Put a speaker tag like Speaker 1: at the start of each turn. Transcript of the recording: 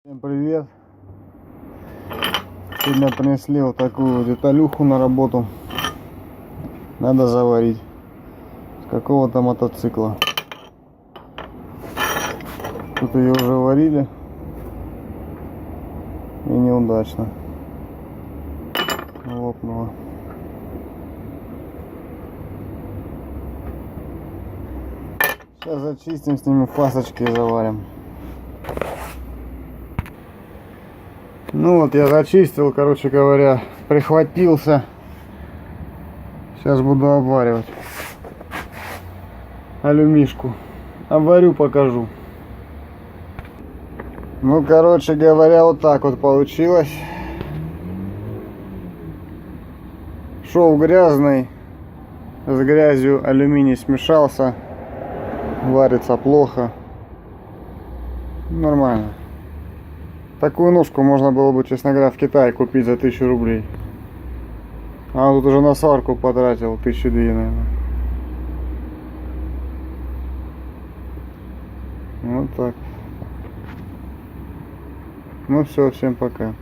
Speaker 1: Всем привет! Сегодня принесли вот такую деталюху на работу. Надо заварить с какого-то мотоцикла. Тут ее уже варили и неудачно лопнула. Сейчас зачистим, снимем фасочки и заварим. Ну вот я зачистил, короче говоря, прихватился. Сейчас буду обваривать алюмишку. Обварю, покажу. Ну, короче говоря, вот так вот получилось. Шов грязный, с грязью алюминий смешался, варится плохо. Нормально. Такую ножку можно было бы, честно говоря, в Китае купить за 1000 рублей. А тут уже на сварку потратил 1002, наверное. Вот так. Ну все, всем пока.